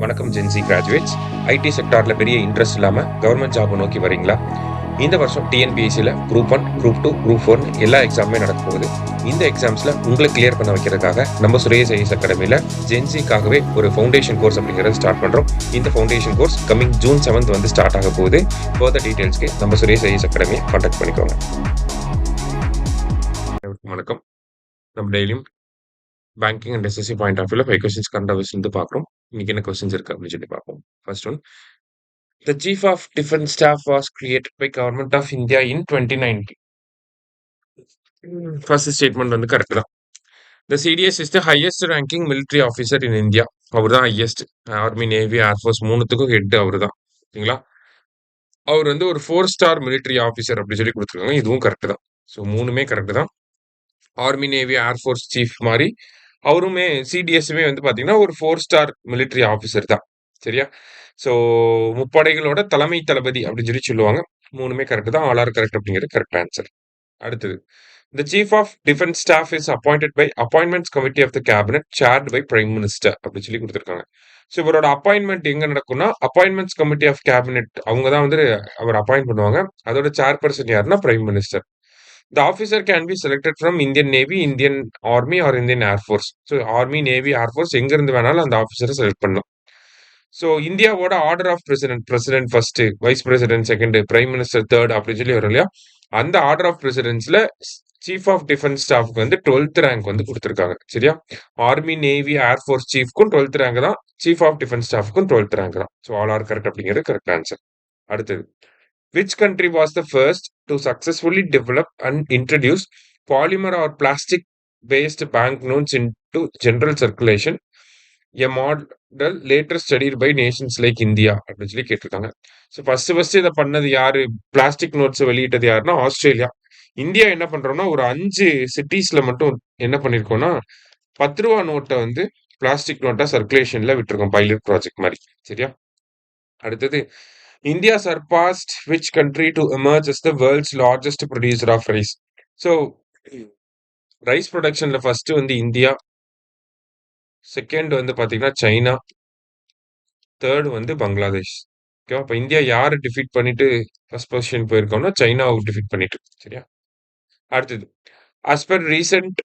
வணக்கம் gen Z graduates. ID செக்டார்ல பெரிய interest இல்லாம கவர்மெண்ட் ஜாப் நோக்கி வரீங்களா? இந்த வருஷம் டிஎன்பிஎஸ்சில குரூப் 1, குரூப் 2, குரூப் 4 எல்லா எக்ஸாமுமே நடக்க போகுது. இந்த எக்ஸாம்ஸ்ல உங்களை கிளியர் பண்ண வைக்கிறதுக்காக நம்ம சுரேஷ் ஐஏஎஸ் அகாடமில ஜென்சிக்காகவே ஒரு ஃபவுண்டேஷன் கோர்ஸ் அப்படிங்கிறத ஸ்டார்ட் பண்றோம். இந்த foundation course coming June 7th வந்து ஸ்டார்ட் ஆக போகுது. ஃபர்தர் டீடைல்ஸ்க்கு நம்ம சுரேஷ் ஐஏஎஸ் அகாடமியை கான்டாக்ட் பண்ணிக்கோங்க. வணக்கம். நம்ம டெய்லியும் banking and SSC point of வியூல 5 கொஸ்டின்ஸ் கரண்ட் அஃபேர்ஸ் வந்து பார்க்குறோம். இன்னைக்கு என்ன கொஸ்டின்ஸ் இருக்கு அப்படின்னு சொல்லி பார்ப்போம். First one, the Chief of Defence Staff was created by Government of India in 2019. First statement வந்து கரெக்ட் தான். The CDS is the highest ranking military officer in India. அவர் தான் ஹையஸ்ட். ஆர்மி, நேவி, ஏர்ஃபோர்ஸ் மூணுத்துக்கும் head அவர் தான். சரிங்களா? அவர் வந்து ஒரு 4 ஸ்டார் military ஆஃபீஸர் அப்படி சொல்லி கொடுத்துருக்காங்க. இதுவும் கரெக்ட் தான். ஸோ மூணுமே கரெக்ட் தான். ஆர்மி, நேவி, ஏர்ஃபோர்ஸ் சீஃப் மாதிரி அவருமே சிடிஎஸ்மே வந்து பார்த்தீங்கன்னா ஒரு 4 ஸ்டார் military ஆஃபீஸர் தான். சரியா? ஸோ முப்படைகளோட தலைமை தளபதி அப்படின்னு சொல்லி சொல்லுவாங்க. மூணுமே கரெக்ட் தான். ஆல் ஆர் கரெக்ட் அப்படிங்கிறது கரெக்ட் ஆன்சர். அடுத்தது, the chief of defense staff is appointed by appointments committee of the cabinet chaired by prime minister அப்படின்னு சொல்லி கொடுத்துருக்காங்க. ஸோ இவரோட அப்பாயின்மெண்ட் எங்க நடக்கும்னா அப்பாயின்மெண்ட்ஸ் கமிட்டி ஆஃப் கேபினெட் அவங்க தான் வந்து அவர் அப்பாயிண்ட் பண்ணுவாங்க. அதோட சேர்பர்சன் யாருன்னா prime minister. The officer can be selected from Indian Navy, Indian Army or Indian Air Force. So army, navy, air force எங்க இருந்து வேணாலும் அந்த ஆஃபீஸரை செலக்ட் பண்ணலாம். ஸோ இந்தியாவோட order of president first, vice president second, prime minister third அப்படின்னு சொல்லி வரும் இல்லையா? அந்த ஆர்டர் ஆஃப் பிரசிடென்ட்ஸ்ல சீஃப் ஆஃப் டிஃபென்ஸ் ஸ்டாஃப்க்கு வந்து 12th ரேங்க் வந்து கொடுத்துருக்காங்க. சரியா? ஆர்மி, நேவி, ஏர்ஃபோர்ஸ் சீஃப்க்கும் 12th ரேங்க் தான், சீஃப் ஆஃப் டிஃபென்ஸ் ஸ்டாஃப்க்கும் 12th ரேங்க் தான். ஸோ ஆல் ஆர் கரெக்ட் அப்படிங்கிறது கரெக்ட் ஆன்சர். அடுத்தது, which country was the first to successfully develop and introduce polymer or plastic based banknotes into general circulation, a model later studied by nations like India அப்படின்னு சொல்லி கேட்டிருக்காங்க. So first இதை பண்ணது யாரு? Plastic notes வெளியிட்டது யாருன்னா Australia. India என்ன பண்றோம்னா ஒரு 5 சிட்டிஸ்ல மட்டும் என்ன பண்ணிருக்கோம்னா 10 ரூபா நோட்டை வந்து பிளாஸ்டிக் நோட்டா சர்க்குலேஷன்ல விட்டுருக்கோம், பைலட் ப்ராஜெக்ட் மாதிரி. சரியா? அடுத்தது, India surpassed which country to emerge as the world's largest producer of rice? So rice ப்ரொடக்ஷன்ல ஃபர்ஸ்ட் வந்து இந்தியா, செகண்ட் வந்து பாத்தீங்கன்னா சைனா, தேர்ட் வந்து பங்களாதேஷ். ஓகேவா? அப்ப இந்தியா யாரை டிஃபீட் பண்ணிட்டு ஃபர்ஸ்ட் பொசிஷன் போயிருக்கோம்னா சைனாவை டிஃபீட் பண்ணிட்டு. சரியா? அடுத்தது, as per recent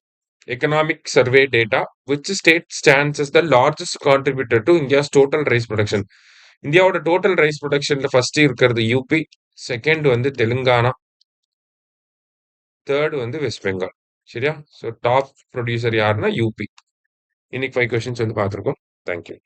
economic survey data, which state stands as the largest contributor to India's total rice production? இந்தியாவோட டோட்டல் ரைஸ் ப்ரொடக்ஷன்ல ஃபர்ஸ்ட் இருக்கிறது யூபி, செகண்ட் வந்து தெலுங்கானா, தேர்ட் வந்து வெஸ்ட் பெங்கால். சரியா? ஸோ டாப் ப்ரொடியூசர் யாருன்னா யூபி. இன்னைக்கு 5 கொஸ்டின்ஸ் வந்து பார்த்துருக்கோம். தேங்க்யூ.